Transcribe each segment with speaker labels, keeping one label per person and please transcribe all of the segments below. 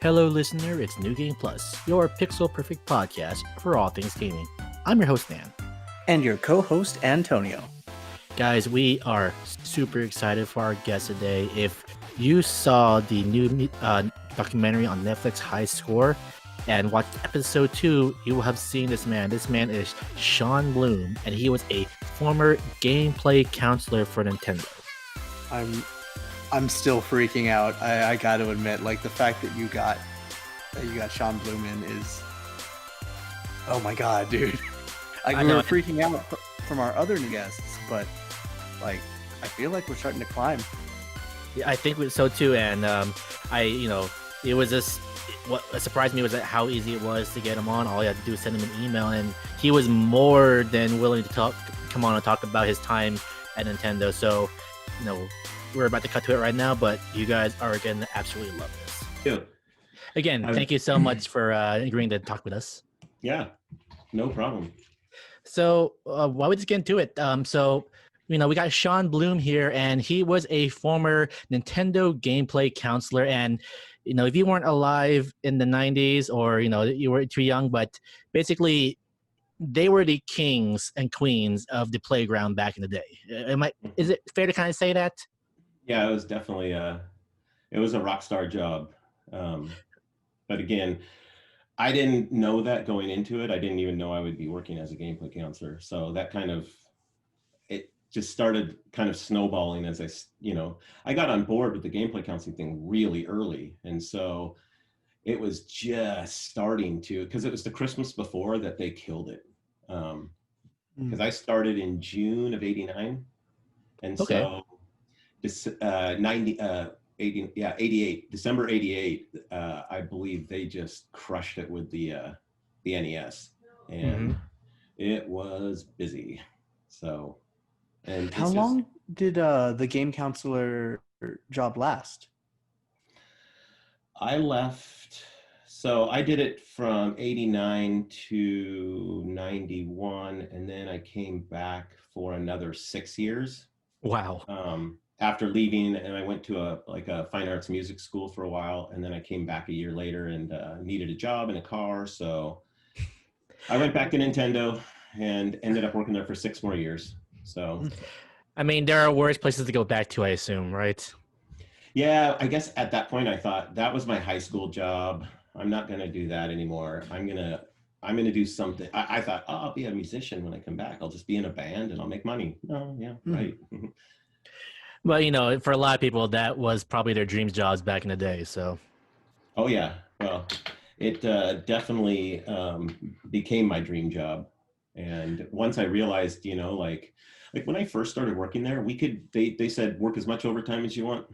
Speaker 1: Hello, listener. It's New Game Plus, your pixel perfect podcast for all things gaming. I'm your host, Dan.
Speaker 2: And your co-host, Antonio.
Speaker 1: Guys, we are super excited for our guest today. If you saw the new documentary on Netflix, High Score, and watched episode 2, you will have seen this man. This man is Sean Bloom, and he was a former gameplay counselor for Nintendo.
Speaker 2: I'm still freaking out. I got to admit, like the fact that you got Sean Bloom in is, oh my god, dude! Like we were freaking out from our other guests, but like I feel like we're starting to climb.
Speaker 1: Yeah, I think so too. And it was just what surprised me was that how easy it was to get him on. All you had to do was send him an email, and he was more than willing to come on and talk about his time at Nintendo. So, we're about to cut to it right now, but you guys are going to absolutely love this.
Speaker 3: Yeah.
Speaker 1: Again, thank you so much for agreeing to talk with us.
Speaker 3: Yeah, no problem.
Speaker 1: So why don't we just get into it? We got Sean Bloom here, and he was a former Nintendo gameplay counselor. And, if you weren't alive in the 90s or, you were too young, but basically they were the kings and queens of the playground back in the day. Is it fair to kind of say that?
Speaker 3: Yeah, it was definitely it was a rock star job. But again, I didn't know that going into it. I didn't even know I would be working as a gameplay counselor. So that it just started kind of snowballing as I got on board with the gameplay counseling thing really early. And so it was just starting to, because it was the Christmas before that they killed it. Because I started in June of '89. And
Speaker 1: okay.
Speaker 3: So 88, December 88, I believe they just crushed it with the NES, and it was busy. So, and
Speaker 2: how long did the game counselor job last?
Speaker 3: I left, so I did it from 89 to 91, and then I came back for another 6 years.
Speaker 1: Wow.
Speaker 3: After leaving, and I went to a fine arts music school for a while, and then I came back a year later and needed a job and a car, so I went back to Nintendo and ended up working there for 6 more years. So,
Speaker 1: I mean, there are worse places to go back to, I assume, right?
Speaker 3: Yeah, I guess at that point I thought that was my high school job. I'm not going to do that anymore. I'm gonna do something. I thought, I'll be a musician when I come back. I'll just be in a band and I'll make money. Oh, yeah, right.
Speaker 1: Well, for a lot of people, that was probably their dream jobs back in the day. So.
Speaker 3: Oh yeah, well, it definitely became my dream job. And once I realized, like when I first started working there, they said work as much overtime as you want.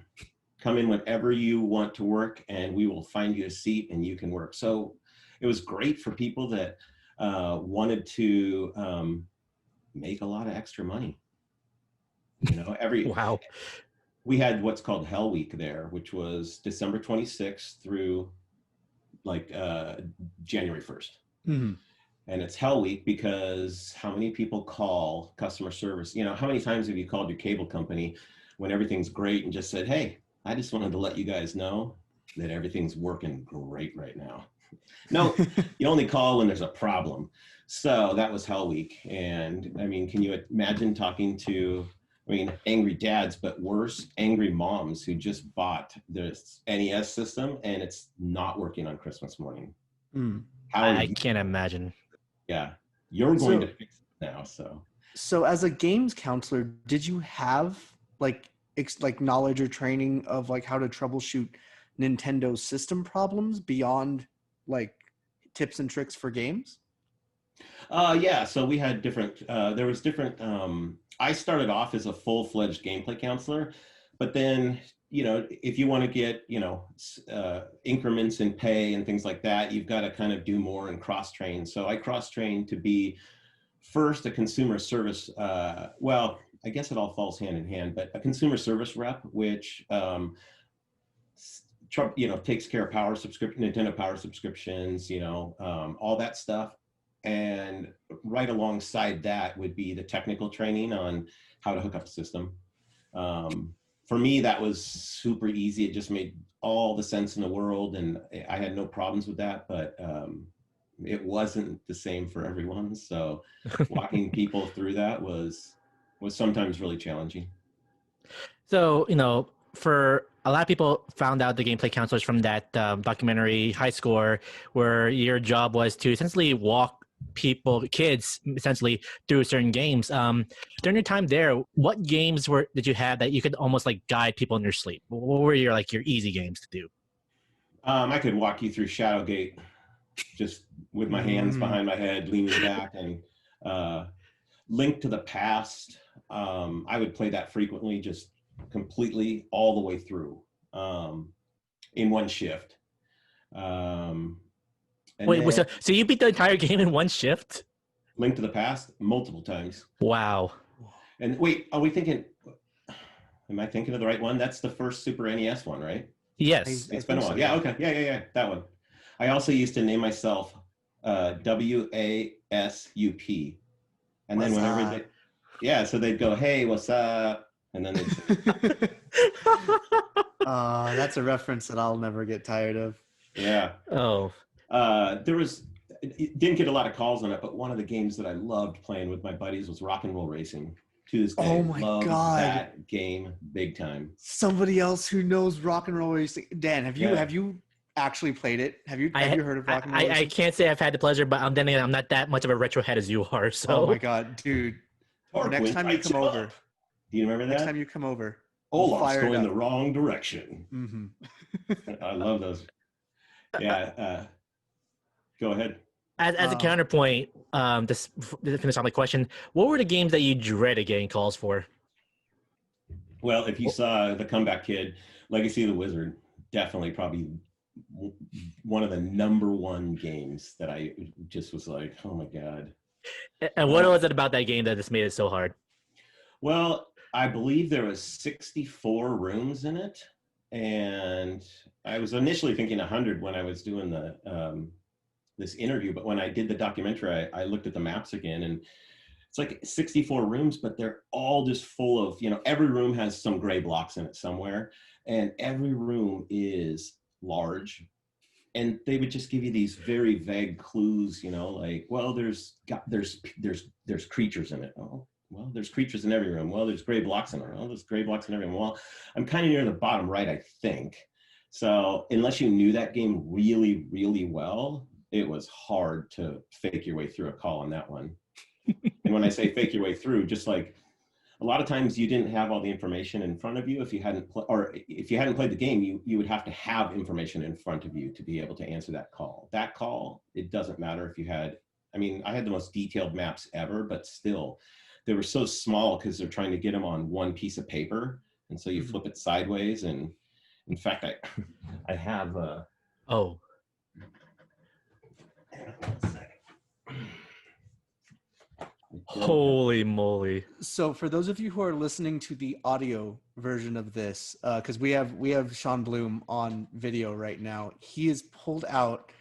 Speaker 3: Come in whenever you want to work, and we will find you a seat and you can work. So it was great for people that wanted to make a lot of extra money.
Speaker 1: Wow.
Speaker 3: We had what's called Hell Week there, which was December 26th through January 1st.
Speaker 2: Mm-hmm.
Speaker 3: And it's Hell Week because how many people call customer service? How many times have you called your cable company when everything's great and just said, hey, I just wanted to let you guys know that everything's working great right now. No, you only call when there's a problem. So that was Hell Week. And I mean, can you imagine talking to, angry dads, but worse, angry moms who just bought this NES system and it's not working on Christmas morning?
Speaker 1: I can't imagine.
Speaker 3: Yeah, you're going to fix it now.
Speaker 2: So as a games counselor, did you have like knowledge or training of like how to troubleshoot Nintendo system problems beyond like tips and tricks for games?
Speaker 3: Yeah, so we had different, I started off as a full-fledged gameplay counselor, but then, if you want to get, increments in pay and things like that, you've got to kind of do more and cross-train. So I cross-trained to be first a consumer service, well, I guess it all falls hand in hand, but a consumer service rep, which, takes care of Nintendo Power subscriptions, all that stuff. And right alongside that would be the technical training on how to hook up a system. for me, that was super easy. It just made all the sense in the world, and I had no problems with that. But it wasn't the same for everyone. So walking people through that was sometimes really challenging.
Speaker 1: So, for a lot of people found out the gameplay counselors from that documentary High Score, where your job was to essentially walk kids essentially through certain games. During your time there, what games did you have that you could almost like guide people in their sleep? What were your easy games to do?
Speaker 3: I could walk you through Shadowgate just with my hands behind my head, leaning back, and Link to the Past. I would play that frequently, just completely all the way through in one shift.
Speaker 1: Wait, so you beat the entire game in one shift?
Speaker 3: Link to the Past multiple times.
Speaker 1: Wow.
Speaker 3: And wait, am I thinking of the right one? That's the first Super NES one, right?
Speaker 1: Yes.
Speaker 3: It's been a while. So. Yeah, okay. Yeah, that one. I also used to name myself WASUP. And then whenever so they'd go, "Hey, what's up?" And then they'd
Speaker 2: that's a reference that I'll never get tired of.
Speaker 3: Yeah.
Speaker 1: Oh.
Speaker 3: It didn't get a lot of calls on it, but one of the games that I loved playing with my buddies was Rock and Roll Racing. To this day,
Speaker 2: oh my god,
Speaker 3: that game big time.
Speaker 2: Somebody else who knows Rock and Roll Racing. Dan, have you actually played it? Have you heard of Rock and Roll Racing? I
Speaker 1: can't say I've had the pleasure, but I'm not that much of a retro head as you are. So.
Speaker 2: Oh my god, dude! Next time you come over,
Speaker 3: do you remember that?
Speaker 2: Next time you come over,
Speaker 3: Olaf's going the wrong direction.
Speaker 2: Mm-hmm.
Speaker 3: I love those. Yeah. Go ahead.
Speaker 1: As a counterpoint, this to finish off my question, what were the games that you dreaded getting calls for?
Speaker 3: Well, if you saw The Comeback Kid, Legacy of the Wizard, definitely probably one of the number one games that I just was like, oh my god.
Speaker 1: And what was it about that game that just made it so hard?
Speaker 3: Well, I believe there was 64 rooms in it, and I was initially thinking 100 when I was doing the this interview, but when I did the documentary, I looked at the maps again, and it's like 64 rooms, but they're all just full of, every room has some gray blocks in it somewhere, and every room is large, and they would just give you these very vague clues, like, well, there's creatures in it. Oh, well, there's creatures in every room. Well, there's gray blocks in it. Well, there's gray blocks in every room. Well, I'm kind of near the bottom right, I think. So unless you knew that game really, really well, it was hard to fake your way through a call on that one. And when I say fake your way through, just like a lot of times you didn't have all the information in front of you. If you hadn't played the game, you would have to have information in front of you to be able to answer that call. That call, it doesn't matter if you had, I had the most detailed maps ever, but still they were so small because they're trying to get them on one piece of paper. And so you flip it sideways. And in fact, I have,
Speaker 1: holy moly.
Speaker 2: So for those of you who are listening to the audio version of this, because we have Sean Bloom on video right now, he has pulled out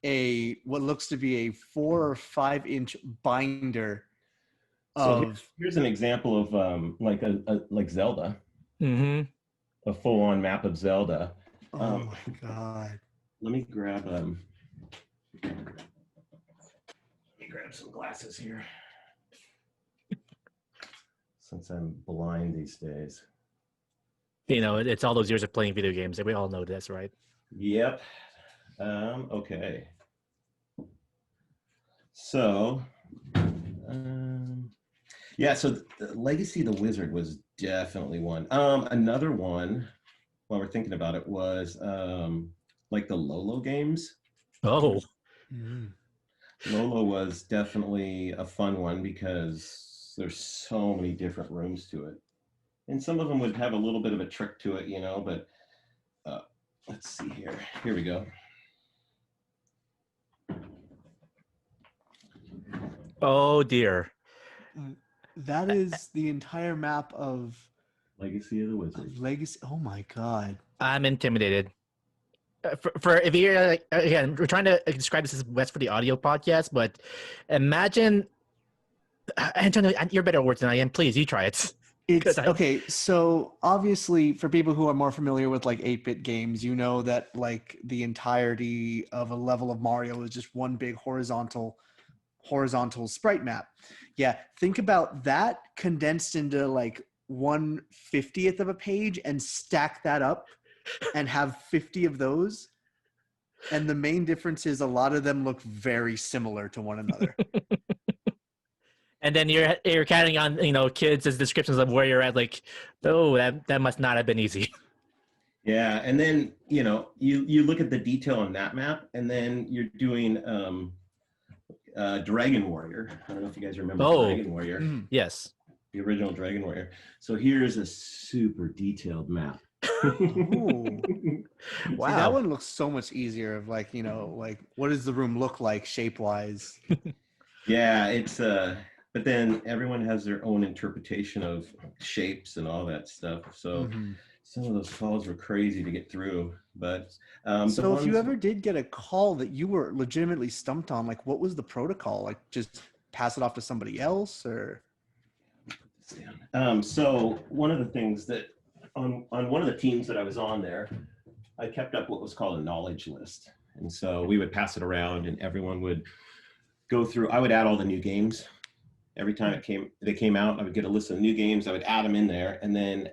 Speaker 2: what looks to be a 4 or 5 inch binder of.
Speaker 3: So here's an example of like Zelda.
Speaker 1: Mm-hmm.
Speaker 3: A full-on map of Zelda.
Speaker 2: Oh my god.
Speaker 3: Let me grab some glasses here. Since I'm blind these days.
Speaker 1: It's all those years of playing video games. We all know this, right?
Speaker 3: Yep. Okay. So, so the Legacy of the Wizard was definitely one. Another one, while we're thinking about it, was like the Lolo games.
Speaker 1: Oh.
Speaker 2: Mm-hmm.
Speaker 3: Lolo was definitely a fun one because there's so many different rooms to it. And some of them would have a little bit of a trick to it, but let's see here. Here we go.
Speaker 1: Oh, dear.
Speaker 2: That is the entire map of
Speaker 3: Legacy of the Wizard.
Speaker 2: Legacy. Oh my god.
Speaker 1: I'm intimidated. For if you're again, we're trying to describe this as best for the audio podcast, but imagine, Antonio, you're better at words than I am. Please, you try it.
Speaker 2: It's
Speaker 1: times.
Speaker 2: okay. So obviously, for people who are more familiar with like 8-bit games, you know that like the entirety of a level of Mario is just one big horizontal sprite map. Yeah, think about that condensed into like 1/50th of a page and stack that up and have 50 of those. And the main difference is a lot of them look very similar to one another.
Speaker 1: And then you're counting on kids as descriptions of where you're at. Like, oh, that must not have been easy.
Speaker 3: Yeah, and then you look at the detail on that map, and then you're doing Dragon Warrior. I don't know if you guys remember Dragon Warrior.
Speaker 1: Yes.
Speaker 3: The original Dragon Warrior. So here's a super detailed map.
Speaker 2: Ooh.
Speaker 1: Wow.
Speaker 2: See, that one looks so much easier of like, like what does the room look like shape wise?
Speaker 3: Yeah, it's but then everyone has their own interpretation of shapes and all that stuff. So some of those calls were crazy to get through. But
Speaker 2: so if you ever did get a call that you were legitimately stumped on, like what was the protocol? Like just pass it off to somebody else or?
Speaker 3: So one of the things that on one of the teams that I was on there, I kept up what was called a knowledge list. And so we would pass it around and everyone would go through. I would add all the new games. Every time they came out, I would get a list of new games. I would add them in there. And then,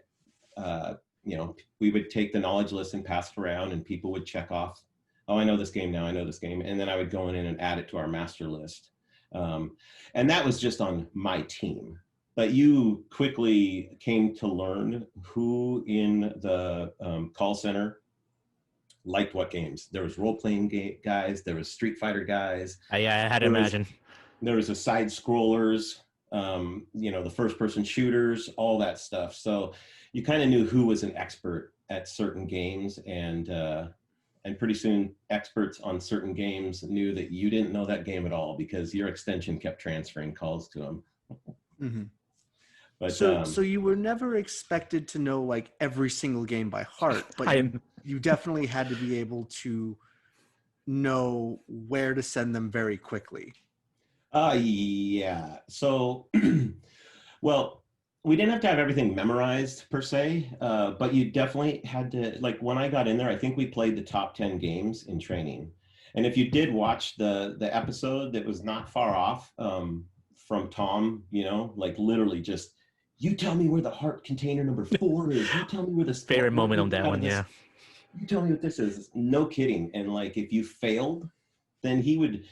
Speaker 3: we would take the knowledge list and pass it around and people would check off, oh, I know this game now. I know this game. And then I would go in and add it to our master list. And that was just on my team. But you quickly came to learn who in the call center liked what games. There was role-playing guys. There was Street Fighter guys.
Speaker 1: I had to imagine.
Speaker 3: There was the side scrollers, the first-person shooters, all that stuff. So you kind of knew who was an expert at certain games, and pretty soon experts on certain games knew that you didn't know that game at all because your extension kept transferring calls to them.
Speaker 2: Mm-hmm.
Speaker 3: But,
Speaker 2: so you were never expected to know like every single game by heart, but you definitely had to be able to know where to send them very quickly.
Speaker 3: Yeah. So, well, we didn't have to have everything memorized per se, but you definitely had to, like when I got in there, I think we played the top 10 games in training. And if you did watch the episode that was not far off from Tom, like literally just, you tell me where the heart container number 4 is. You tell me where the
Speaker 1: favorite moment on that one, yeah.
Speaker 3: You tell me what this is. No kidding. And like if you failed, then he would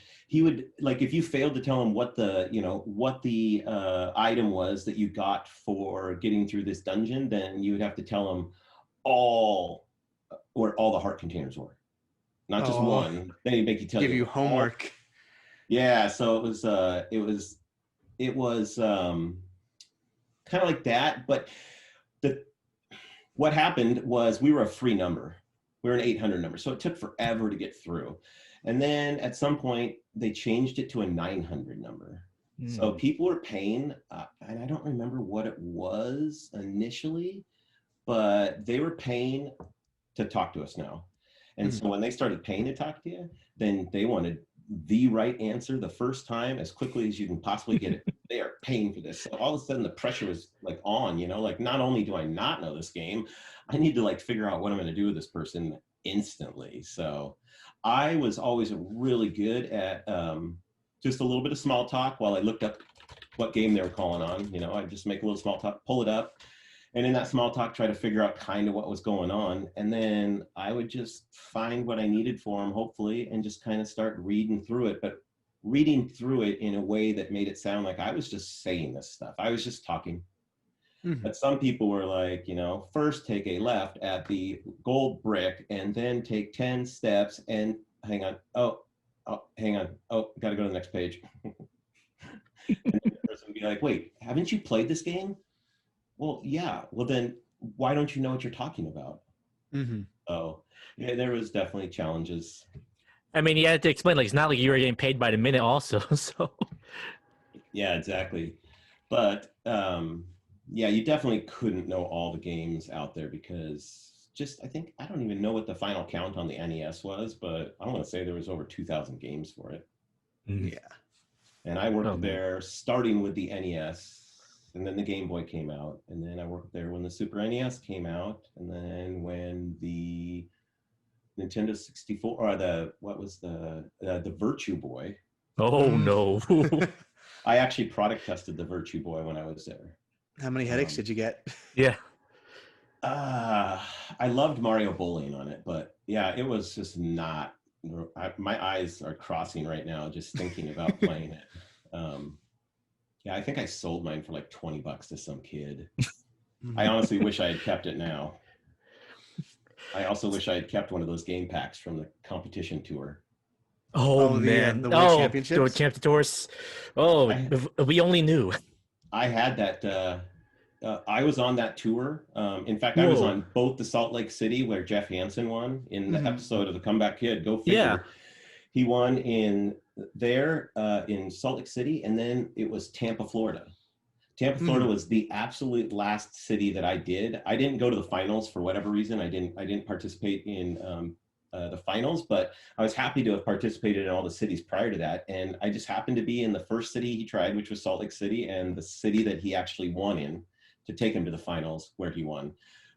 Speaker 3: like if you failed to tell him what the item was that you got for getting through this dungeon, then you would have to tell him where all the heart containers were, not just one. Then he'd make you give
Speaker 2: you homework.
Speaker 3: Yeah, so it was kind of like that, but what happened was we were a free number. We were an 800 number, so it took forever to get through. And then at some point, they changed it to a 900 number. So people were paying, and I don't remember what it was initially, but they were paying to talk to us now. And so when they started paying to talk to you, then they wanted the right answer the first time as quickly as you can possibly get it. They are paying for this. So all of a sudden the pressure was like on, like not only do I not know this game, I need to like figure out what I'm going to do with this person instantly. So I was always really good at just a little bit of small talk while I looked up what game they were calling on. I'd just make a little small talk, pull it up, and in that small talk, try to figure out kind of what was going on. And then I would just find what I needed for them, hopefully, and just kind of start reading through it. But reading through it in a way that made it sound like I was just saying this stuff. I was just talking. But some people were like, first take a left at the gold brick and then take 10 steps and hang on. Oh, hang on. Oh, got to go to the next page. And the person would be like, wait, haven't you played this game? Well, yeah. Well, then why don't you know what you're talking about? So yeah, there was definitely challenges.
Speaker 1: I mean, you had to explain, like, it's not like you were getting paid by the minute also, so.
Speaker 3: Yeah, exactly. But, yeah, you definitely couldn't know all the games out there because I don't even know what the final count on the NES was, but I want to say there was over 2,000 games for it.
Speaker 2: Yeah.
Speaker 3: And I worked there starting with the NES. and then the Game Boy came out, and then I worked there when the Super NES came out, and then when the Nintendo 64 or the Virtue Boy.
Speaker 1: Oh no.
Speaker 3: I actually product tested the Virtue Boy when I was there.
Speaker 2: How many headaches did you get?
Speaker 1: Yeah.
Speaker 3: I loved Mario Bowling on it, but yeah, it was just not. My eyes are crossing right now just thinking about playing it. Yeah, I think I sold mine for like $20 to some kid. I honestly wish I had kept it now. I also wish I had kept one of those game packs from the competition tour.
Speaker 1: Oh man,
Speaker 2: the World Championships?
Speaker 1: Champion Tours. Oh, if we only knew.
Speaker 3: I had that. I was on that tour. In fact, I was on both the Salt Lake City where Jeff Hansen won in the episode of the Comeback Kid. Go figure.
Speaker 1: Yeah.
Speaker 3: He won in Salt Lake City, and then it was Tampa, Florida. Tampa, Florida was the absolute last city that I did. I didn't go to the finals for whatever reason. I didn't participate in the finals, but I was happy to have participated in all the cities prior to that. And I just happened to be in the first city he tried, which was Salt Lake City, and the city that he actually won in to take him to the finals where he won.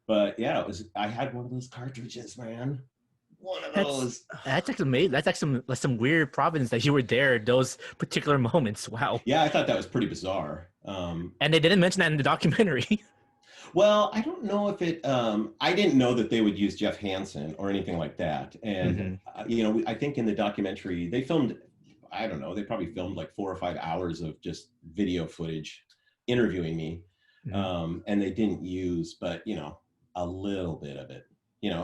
Speaker 3: But yeah, I had one of those cartridges, man. One of those.
Speaker 1: That's actually amazing. That's actually some weird providence that you were there those particular moments. Wow.
Speaker 3: Yeah, I thought that was pretty bizarre.
Speaker 1: And they didn't mention that in the documentary.
Speaker 3: Well, I don't know if it. I didn't know that they would use Jeff Hansen or anything like that. And I think in the documentary they filmed. I don't know. They probably filmed like 4 or 5 hours of just video footage interviewing me, and they didn't use, but a little bit of it.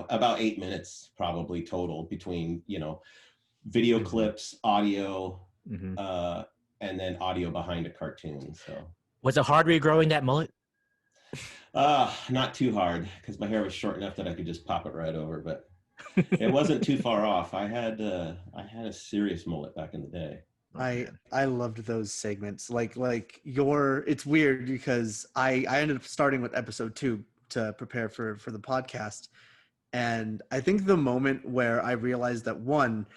Speaker 3: About 8 minutes probably total between video clips, audio, and then audio behind a cartoon. So
Speaker 1: was it hard regrowing that mullet?
Speaker 3: Not too hard because my hair was short enough that I could just pop it right over, but it wasn't too far off. I had a serious mullet back in the day.
Speaker 2: I loved those segments. Like it's weird because I ended up starting with episode 2 to prepare for the podcast. And I think the moment where I realized that, one,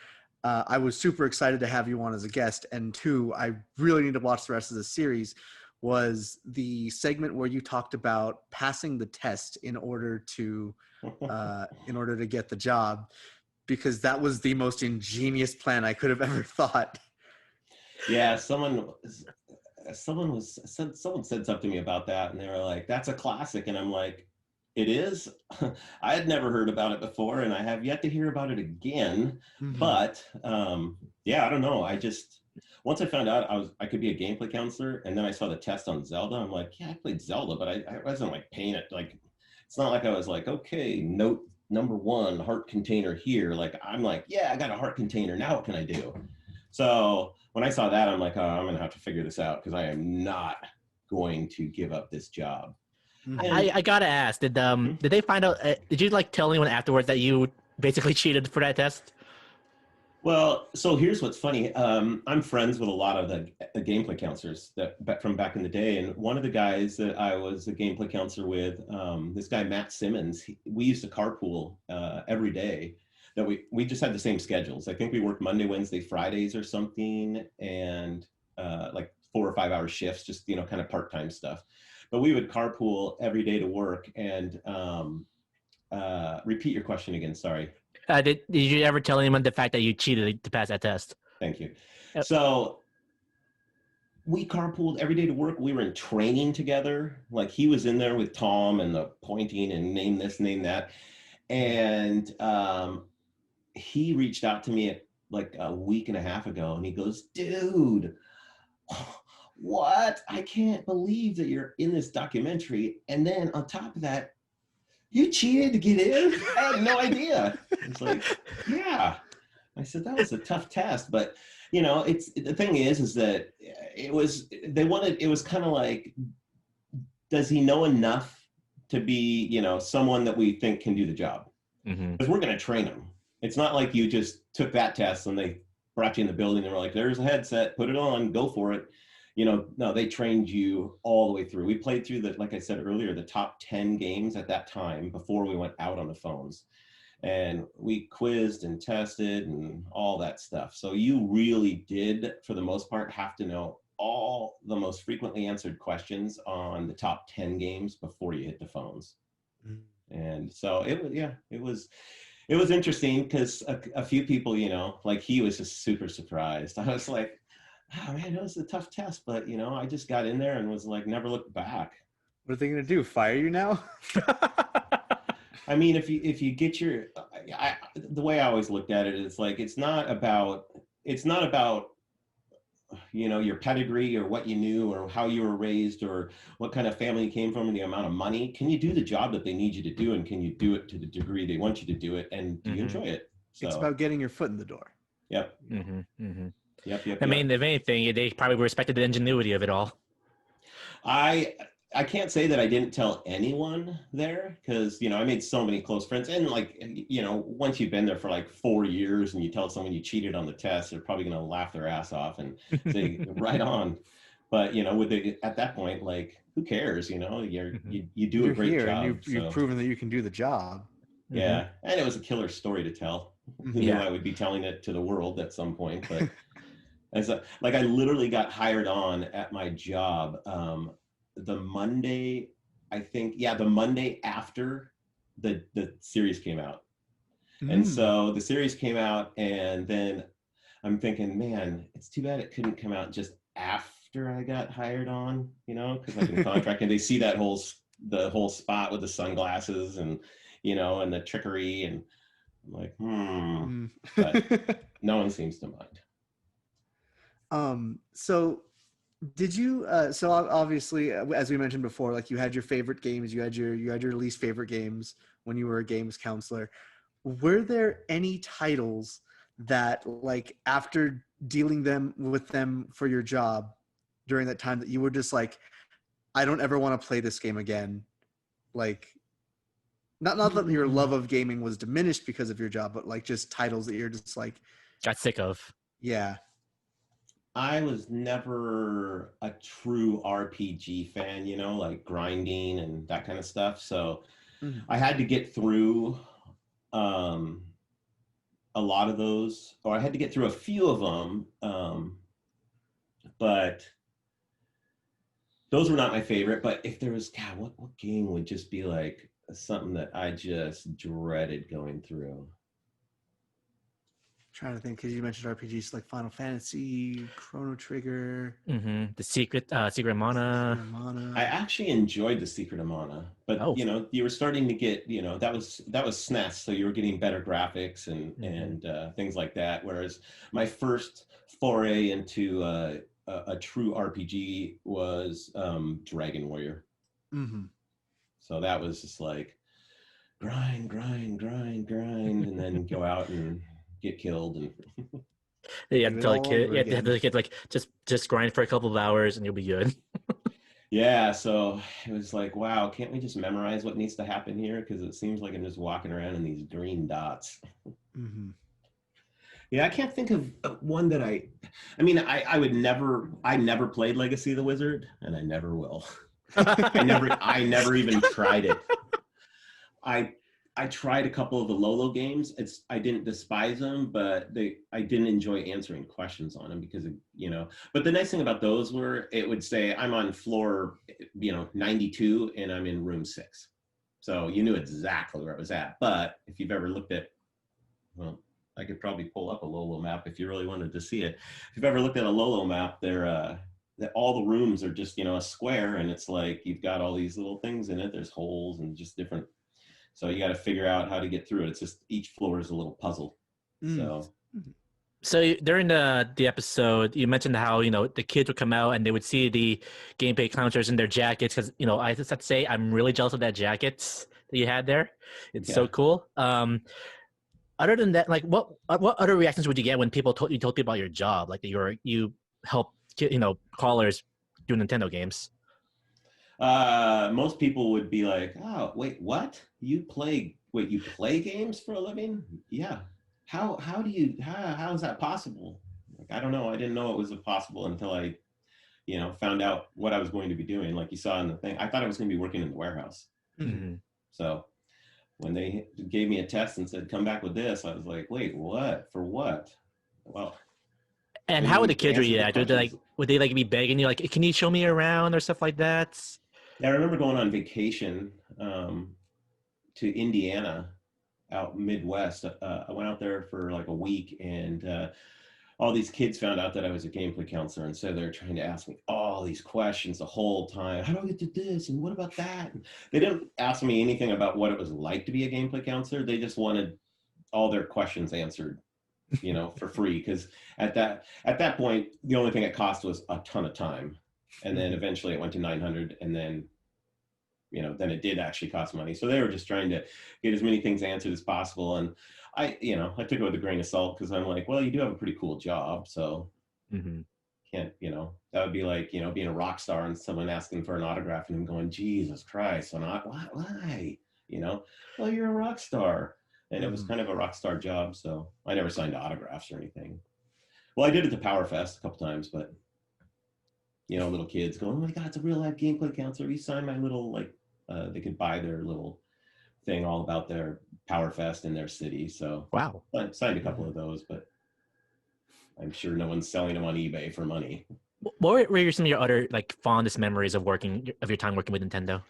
Speaker 2: I was super excited to have you on as a guest, and 2, I really need to watch the rest of the series, was the segment where you talked about passing the test in order to get the job, because that was the most ingenious plan I could have ever thought.
Speaker 3: Yeah, someone said something to me about that, and they were like, "That's a classic," and I'm like, "It is." I had never heard about it before, and I have yet to hear about it again. But yeah, I don't know. Once I found out I could be a gameplay counselor, and then I saw the test on Zelda, I'm like, yeah, I played Zelda, but I wasn't like paying it. Like, it's not like I was like, okay, note number 1, heart container here. Like, I'm like, yeah, I got a heart container. Now what can I do? So when I saw that, I'm like, oh, I'm going to have to figure this out because I am not going to give up this job.
Speaker 1: I gotta ask, did they find out? Did you tell anyone afterwards that you basically cheated for that test?
Speaker 3: Well, so here's what's funny. I'm friends with a lot of the gameplay counselors from back in the day, and one of the guys that I was a gameplay counselor with, this guy Matt Simmons, we used to carpool every day. That we just had the same schedules. I think we worked Monday, Wednesday, Fridays or something, and like 4 or 5 hour shifts, just kind of part-time stuff. But we would carpool every day to work. And repeat your question again. Sorry.
Speaker 1: Did you ever tell anyone the fact that you cheated to pass that test?
Speaker 3: Thank you.
Speaker 1: Yep.
Speaker 3: So we carpooled every day to work. We were in training together. Like, he was in there with Tom and the pointing and name this, name that. And he reached out to me like a week and a half ago, and he goes, "Dude, what? I can't believe that you're in this documentary. And then on top of that, you cheated to get in? I had no idea." It's like, yeah. I said, that was a tough test, but it's the thing is that it was kind of like, does he know enough to be, someone that we think can do the job? Because we're going to train him. It's not like you just took that test and they brought you in the building and were like, "There's a headset, put it on, go for it." No, they trained you all the way through. We played through like I said earlier, the top 10 games at that time before we went out on the phones. And we quizzed and tested and all that stuff. So you really did, for the most part, have to know all the most frequently answered questions on the top 10 games before you hit the phones. And so it was interesting because a few people, like he was just super surprised. I was like, oh man, it was a tough test, but I just got in there and was like, never looked back.
Speaker 2: What are they gonna do? Fire you now?
Speaker 3: I mean, if you get the way I always looked at it is like, it's not about your pedigree or what you knew or how you were raised or what kind of family you came from and the amount of money. Can you do the job that they need you to do, and can you do it to the degree they want you to do it, and do you enjoy it? So
Speaker 2: it's about getting your foot in the door.
Speaker 3: Yep.
Speaker 1: Yep. I mean, if anything, they probably respected the ingenuity of it all.
Speaker 3: I can't say that I didn't tell anyone there, because I made so many close friends, and like once you've been there for like 4 years and you tell someone you cheated on the test, they're probably going to laugh their ass off and say right on. But at that point, like, who cares? You do
Speaker 2: You're
Speaker 3: a great
Speaker 2: here
Speaker 3: job.
Speaker 2: and you've proven that you can do the job.
Speaker 3: Yeah, and it was a killer story to tell. Who knew I would be telling it to the world at some point? But I literally got hired on at my job. The Monday after the series came out. And so the series came out, and then I'm thinking, man, it's too bad it couldn't come out just after I got hired on, because I can contract and they see the whole spot with the sunglasses and and the trickery, and I'm like, but no one seems to mind.
Speaker 2: So did you so obviously, as we mentioned before, like, you had your favorite games, you had your least favorite games when you were a games counselor. Were there any titles that, like, after dealing with them for your job during that time, that you were just like, I don't ever want to play this game again? Like, not that your love of gaming was diminished because of your job, but like just titles that you're just like,
Speaker 1: got sick of.
Speaker 2: Yeah.
Speaker 3: I was never a true RPG fan, like grinding and that kind of stuff. So I had to get through a lot of those, or I had to get through a few of them. But those were not my favorite. But if there was, God, what game would just be like something that I just dreaded going through?
Speaker 2: Trying to think, because you mentioned RPGs like Final Fantasy, Chrono Trigger,
Speaker 1: the Secret Mana.
Speaker 3: I actually enjoyed the Secret of Mana, but you were starting to get, that was SNES, so you were getting better graphics and things like that. Whereas my first foray into a true RPG was Dragon Warrior. So that was just like grind, and then go out and get killed, and
Speaker 1: you have to tell the kid like just grind for a couple of hours and you'll be good.
Speaker 3: Yeah, so it was like, wow, can't we just memorize what needs to happen here? Because it seems like I'm just walking around in these green dots. Yeah, I can't think of one that I never played Legacy of the Wizard, and I never will. I never even tried it. I tried a couple of the Lolo games. I didn't despise them, but I didn't enjoy answering questions on them because But the nice thing about those were, it would say I'm on floor 92 and I'm in room 6, so you knew exactly where I was at. But if you've ever looked at, well, I could probably pull up a Lolo map if you really wanted to see it. If you've ever looked at a Lolo map, all the rooms are just a square, and it's like you've got all these little things in it. There's holes and just different. So you got to figure out how to get through it. It's just each floor is a little puzzle.
Speaker 1: So during the episode, you mentioned how the kids would come out and they would see the gameplay counters in their jackets, because I just have to say I'm really jealous of that jacket that you had there. It's so cool. Other than that, like what other reactions would you get when people told people about your job, like that you help callers do Nintendo games?
Speaker 3: Most people would be like, oh, wait, what? You play games for a living? Yeah. How is that possible? Like, I don't know. I didn't know it was possible until I, found out what I was going to be doing. Like you saw in the thing, I thought I was going to be working in the warehouse. So when they gave me a test and said, come back with this, I was like, wait, what? For what? Well,
Speaker 1: And
Speaker 3: And
Speaker 1: how
Speaker 3: you
Speaker 1: would the
Speaker 3: would
Speaker 1: kids
Speaker 3: answer the
Speaker 1: react?
Speaker 3: questions.
Speaker 1: Would they like be begging you, like, can you show me around or stuff like that?
Speaker 3: Yeah, I remember going on vacation to Indiana, out Midwest. I went out there for like a week, and all these kids found out that I was a gameplay counselor, and so they're trying to ask me all these questions the whole time. How do I get to this? And what about that? And they didn't ask me anything about what it was like to be a gameplay counselor. They just wanted all their questions answered, for free. Because at that point, the only thing it cost was a ton of time, and then eventually it went to 900, and then then it did actually cost money. So they were just trying to get as many things answered as possible. And I took it with a grain of salt, because I'm like, well, you do have a pretty cool job. So can't, that would be like, being a rock star and someone asking for an autograph and him going, Jesus Christ, why? Well, you're a rock star. And it was kind of a rock star job. So I never signed autographs or anything. Well, I did it to Power Fest a couple times, but little kids going, oh my God, it's a real life gameplay counselor. You signed my little, they could buy their little thing all about their Power Fest in their city. So
Speaker 1: Wow.
Speaker 3: I signed a couple of those, but I'm sure no one's selling them on eBay for money.
Speaker 1: What were some of your other fondest memories of your time working with Nintendo?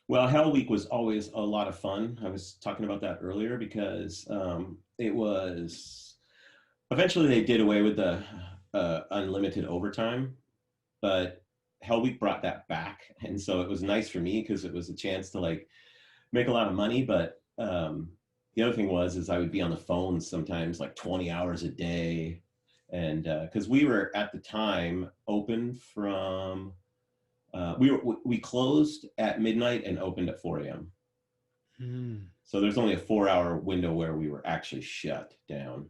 Speaker 3: Well, Hell Week was always a lot of fun. I was talking about that earlier, because it was, eventually they did away with the unlimited overtime, but Hell Week brought that back. And so it was nice for me, because it was a chance to make a lot of money. But the other thing is I would be on the phone sometimes 20 hours a day. And because we were at the time open from, we closed at midnight and opened at 4 a.m. So there's only a 4-hour window where we were actually shut down.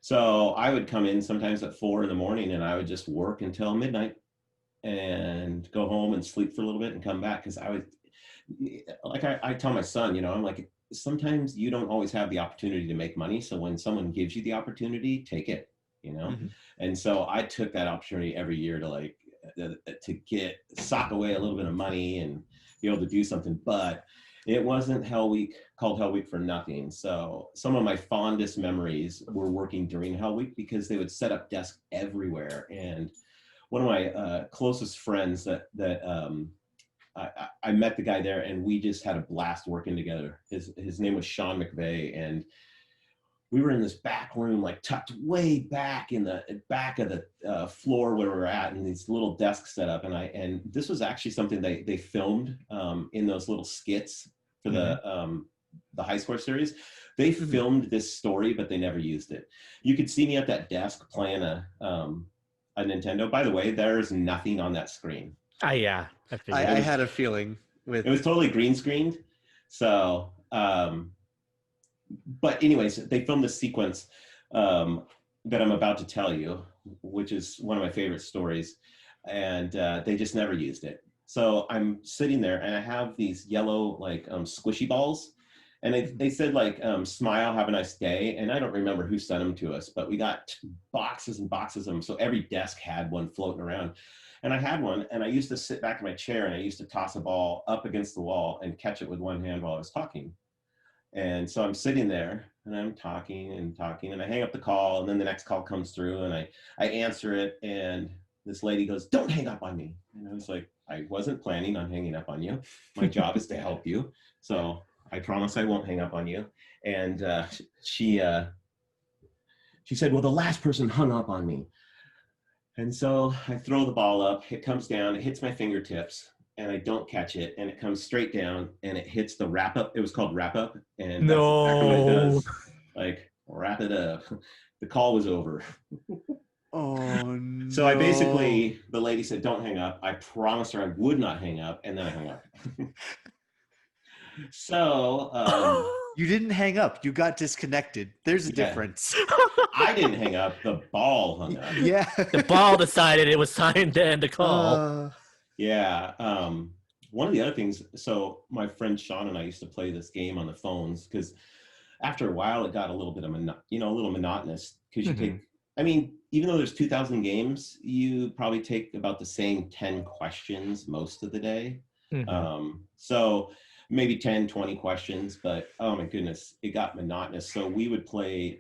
Speaker 3: So I would come in sometimes at 4 a.m, and I would just work until midnight and go home and sleep for a little bit and come back. Because I would, I tell my son, I'm like, sometimes you don't always have the opportunity to make money. So when someone gives you the opportunity, take it, And so I took that opportunity every year to sock away a little bit of money and be able to do something. But it wasn't called Hell Week for nothing. So some of my fondest memories were working during Hell Week, because they would set up desks everywhere. And one of my closest friends I met the guy there, and we just had a blast working together. His name was Sean McVeigh, and we were in this back room, tucked way back in the back of the floor where we were at, and these little desks set up. And this was actually something they filmed in those little skits for the High Score series. They filmed this story, but they never used it. You could see me at that desk playing a Nintendo. By the way, there's nothing on that screen.
Speaker 1: Yeah.
Speaker 2: I had a feeling
Speaker 3: it was totally green screened. So, but anyways, they filmed this sequence that I'm about to tell you, which is one of my favorite stories, and they just never used it. So I'm sitting there, and I have these yellow squishy balls, and they said smile, have a nice day. And I don't remember who sent them to us, but we got boxes and boxes of them. So every desk had one floating around. And I had one, and I used to sit back in my chair, and I used to toss a ball up against the wall and catch it with one hand while I was talking. And so I'm sitting there, and I'm talking, and I hang up the call, and then the next call comes through, and I answer it, and this lady goes, "Don't hang up on me." And I was like, I wasn't planning on hanging up on you. My job is to help you. So I promise I won't hang up on you. And she said, well, the last person hung up on me. And so I throw the ball up, it comes down, it hits my fingertips, and I don't catch it, and it comes straight down, and it hits the wrap up. It was called wrap up, and that's exactly what it does. Wrap it up. The call was over.
Speaker 2: Oh, no.
Speaker 3: So I basically, the lady said, don't hang up. I promised her I would not hang up, and then I hung up. So
Speaker 2: you didn't hang up. You got disconnected. There's a difference.
Speaker 3: I didn't hang up. The ball hung up.
Speaker 2: Yeah.
Speaker 1: The ball decided it was time to end the call.
Speaker 3: Yeah. One of the other things, so my friend Sean and I used to play this game on the phones, because after a while it got a little bit of, a little monotonous, because you take, I mean, even though there's 2,000 games, you probably take about the same 10 questions most of the day. So maybe 10, 20 questions, but oh my goodness, it got monotonous. So we would play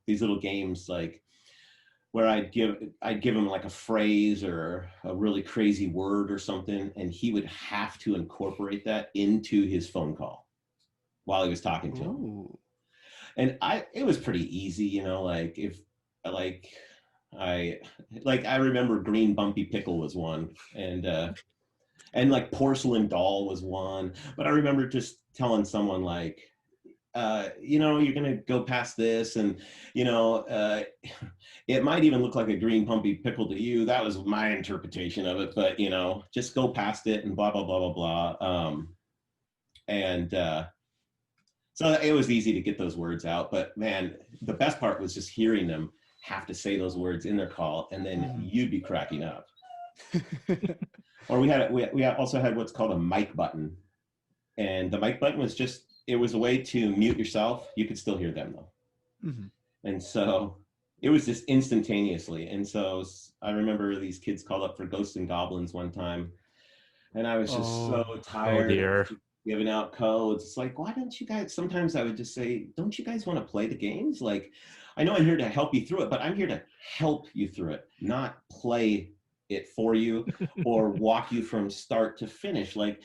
Speaker 3: these little games like where I'd give him like a phrase or a really crazy word or something, and he would have to incorporate that into his phone call while he was talking to him. And it was pretty easy, you know, like if like I remember green bumpy pickle was one, and like porcelain doll was one. But I remember just telling someone like, you know, you're gonna go past this, and you know, it might even look like a green bumpy pickle to you. That was my interpretation of it, but you know, just go past it and blah blah blah blah blah. So it was easy to get those words out. But man, the best part was just hearing them have to say those words in their call, and then you'd be cracking up. Or we also had what's called a mic button, and the mic button was just, it was a way to mute yourself. You could still hear them though. And so it was just instantaneously. And so I remember these kids called up for Ghosts and Goblins one time, and I was just so tired of giving out codes. It's like, why don't you guys, sometimes I would just say, don't you guys want to play the games? Like, I know I'm here to help you through it, but I'm here to help you through it, not play it for you or walk you from start to finish. Like,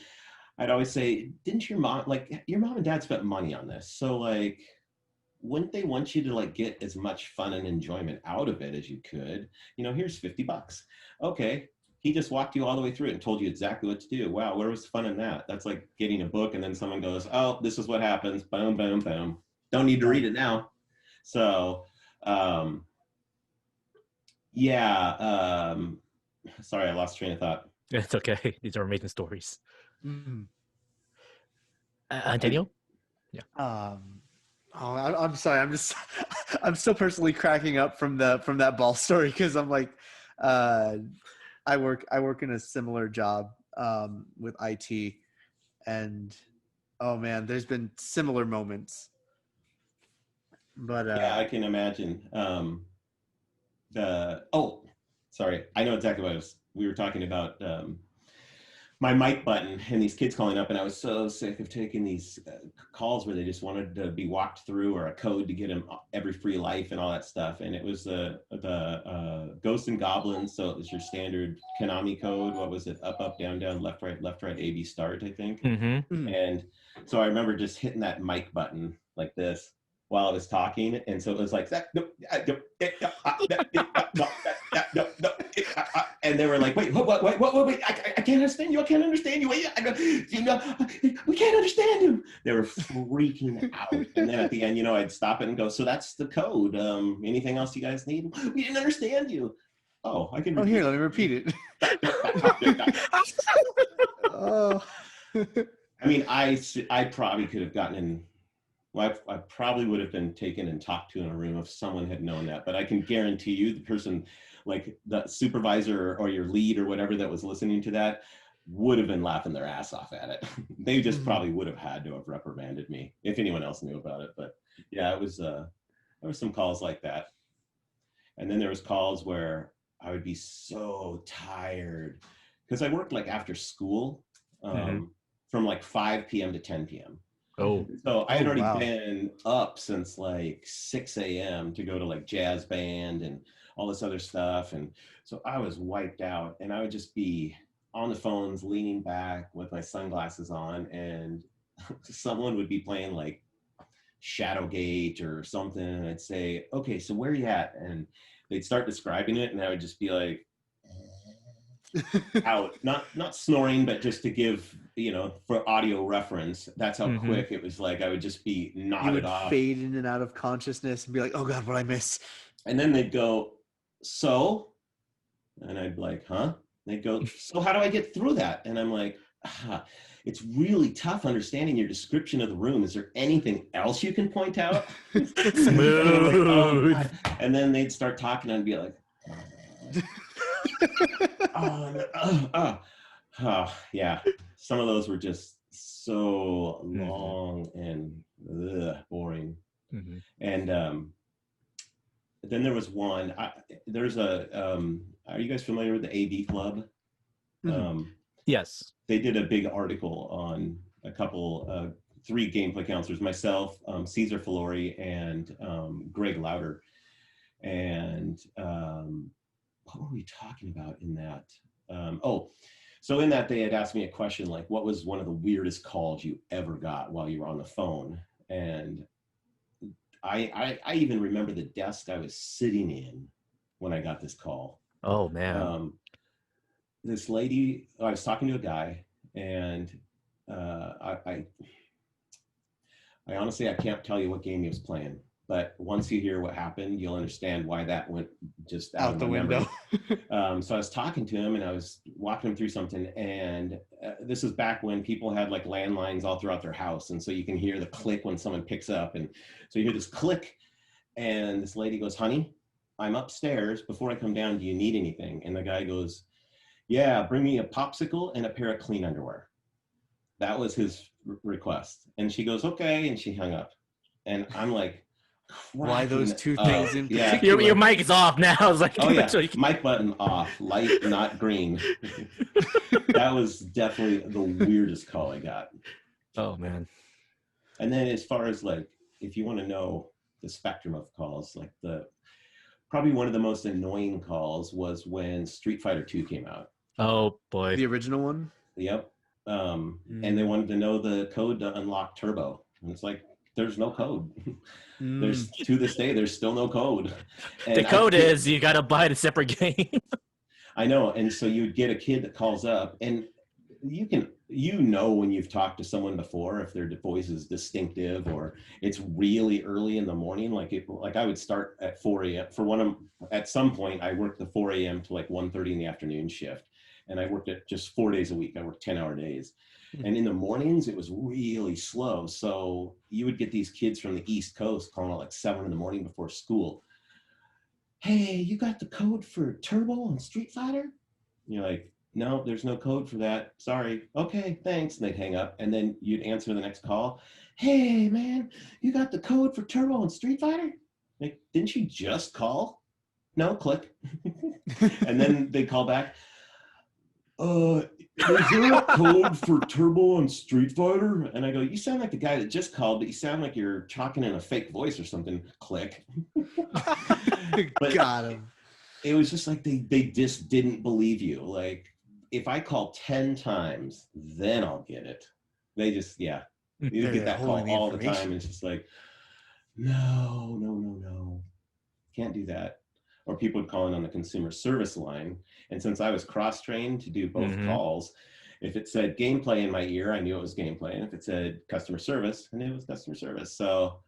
Speaker 3: I'd always say, didn't your mom and dad spent money on this? So like, wouldn't they want you to like get as much fun and enjoyment out of it as you could? You know, here's $50. Okay. He just walked you all the way through it and told you exactly what to do. Wow, where was the fun in that? That's like getting a book and then someone goes, oh, this is what happens. Boom, boom, boom. Don't need to read it now. So, sorry, I lost train of thought.
Speaker 1: It's okay. These are amazing stories. Antonio? Yeah.
Speaker 2: I'm sorry. I'm still personally cracking up from that ball story, because I'm like, I work in a similar job with IT, and oh man, there's been similar moments. But
Speaker 3: yeah, I can imagine. Sorry, I know exactly what we were talking about. My mic button and these kids calling up, and I was so sick of taking these calls where they just wanted to be walked through, or a code to get them every free life and all that stuff. And it was the Ghosts and Goblins, so it was your standard Konami code. What was it? Up, up, down, down, left, right, A, B, start, I think. And so I remember just hitting that mic button like this while I was talking, and so it was like that. And they were like, wait, I can't understand you. I can't understand you. Wait, we can't understand you. They were freaking out. And then at the end, I'd stop it and go, so that's the code. Anything else you guys need? We didn't understand you. Oh, I can.
Speaker 2: Oh, here, let me repeat it. Oh.
Speaker 3: I mean, I probably could have gotten in. Well, I probably would have been taken and talked to in a room if someone had known that. But I can guarantee you, the person, like the supervisor or your lead or whatever that was listening to that, would have been laughing their ass off at it. They just probably would have had to have reprimanded me if anyone else knew about it. But yeah, it was there were some calls like that. And then there was calls where I would be so tired because I worked like after school from like 5 p.m. to 10 p.m.
Speaker 1: Oh,
Speaker 3: so I had already been up since like 6 a.m. to go to like jazz band and all this other stuff. And so I was wiped out, and I would just be on the phones, leaning back with my sunglasses on, and someone would be playing like Shadowgate or something. And I'd say, okay, so where are you at? And they'd start describing it, and I would just be like, out, not snoring, but just to give, for audio reference, that's how quick it was. Like I would just be nodded off,
Speaker 2: fade in and out of consciousness, and be like, oh god, what I miss.
Speaker 3: And then they'd go, so, and I'd be like, huh? They'd go, so how do I get through that? And I'm like, it's really tough understanding your description of the room. Is there anything else you can point out?
Speaker 1: Smooth.
Speaker 3: Like, oh, and then they'd start talking, and I'd be like, yeah. Some of those were just so long and boring. And then there was one. There's a. Are you guys familiar with the AV Club?
Speaker 1: Yes.
Speaker 3: They did a big article on a couple, 3 gameplay counselors, myself, Cesar Filori, and Greg Louder. And what were we talking about in that? So in that, they had asked me a question like, what was one of the weirdest calls you ever got while you were on the phone? And I even remember the desk I was sitting in when I got this call.
Speaker 1: Oh, man.
Speaker 3: This lady, I was talking to a guy, and I honestly, I can't tell you what game he was playing. But once you hear what happened, you'll understand why that went just out
Speaker 2: the window.
Speaker 3: So I was talking to him and I was walking him through something. And this was back when people had like landlines all throughout their house. And so you can hear the click when someone picks up. And so you hear this click and this lady goes, honey, I'm upstairs. Before I come down, do you need anything? And the guy goes, yeah, bring me a popsicle and a pair of clean underwear. That was his request. And she goes, okay. And she hung up. And I'm like,
Speaker 2: why those two things in
Speaker 3: yeah.
Speaker 1: Your mic is off now. I was like,
Speaker 3: oh yeah, mic button off, light not green. That was definitely the weirdest call I got.
Speaker 1: Oh man.
Speaker 3: And then as far as like, if you want to know the spectrum of calls, like probably one of the most annoying calls was when Street Fighter 2 came out.
Speaker 1: Oh boy.
Speaker 2: The original one?
Speaker 3: Yep. And they wanted to know the code to unlock Turbo. And it's like, there's no code. There's to this day, there's still no code. And
Speaker 1: the code is you got to buy the separate game.
Speaker 3: I know. And so you'd get a kid that calls up, and you know when you've talked to someone before, if their voice is distinctive or it's really early in the morning. Like I would start at 4 a.m. At some point I worked the 4 a.m. to like 1:30 in the afternoon shift. And I worked it just 4 days a week. I worked 10-hour days. And in the mornings, it was really slow. So you would get these kids from the East Coast calling at like 7 in the morning before school. Hey, you got the code for Turbo on Street Fighter? And you're like, no, there's no code for that. Sorry. Okay, thanks. And they'd hang up. And then you'd answer the next call. Hey, man, you got the code for Turbo on Street Fighter? Like, didn't you just call? No, click. And then they call back. Is there a code for Turbo on Street Fighter? And I go, you sound like the guy that just called, but you sound like you're talking in a fake voice or something. Click. But
Speaker 2: got him.
Speaker 3: It was just like they just didn't believe you. Like, if I call 10 times, then I'll get it. They just, you get that call all the time. And it's just like, no. Can't do that. Or people would call in on the consumer service line. And since I was cross-trained to do both calls, if it said gameplay in my ear, I knew it was gameplay. And if it said customer service, I knew it was customer service. So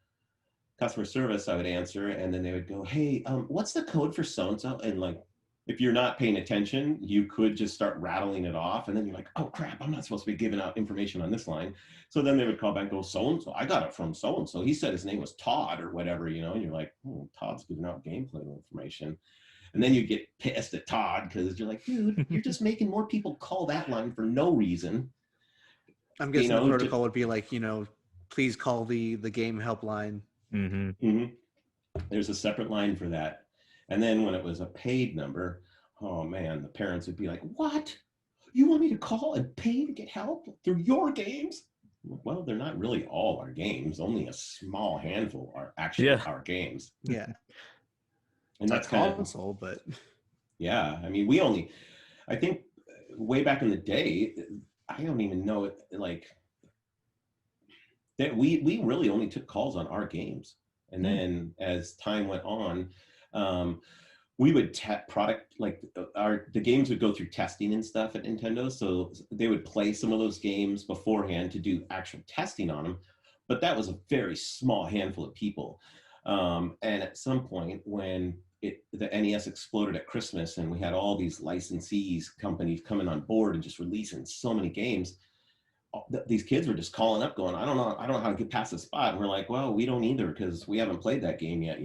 Speaker 3: customer service, I would answer, and then they would go, hey, what's the code for so-and-so? And like, if you're not paying attention, you could just start rattling it off. And then you're like, oh crap, I'm not supposed to be giving out information on this line. So then they would call back and go, so-and-so, I got it from so-and-so. He said his name was Todd or whatever, and you're like, Todd's giving out gameplay information. And then you get pissed at Todd because you're like, dude, you're just making more people call that line for no reason.
Speaker 2: I'm guessing the protocol would be like, please call the game helpline.
Speaker 3: There's a separate line for that. And then when it was a paid number, oh man, the parents would be like, what? You want me to call and pay to get help through your games? Well, they're not really all our games. Only a small handful are actually our games.
Speaker 2: Yeah.
Speaker 3: And that's kind of
Speaker 2: console, but
Speaker 3: yeah, I mean, I think way back in the day, I don't even know it, like that we really only took calls on our games. And then as time went on, we would the games would go through testing and stuff at Nintendo. So they would play some of those games beforehand to do actual testing on them. But that was a very small handful of people. And at some point when the NES exploded at Christmas and we had all these licensees companies coming on board and just releasing so many games, these kids were just calling up going, I don't know how to get past the spot. And we're like, well, we don't either because we haven't played that game yet.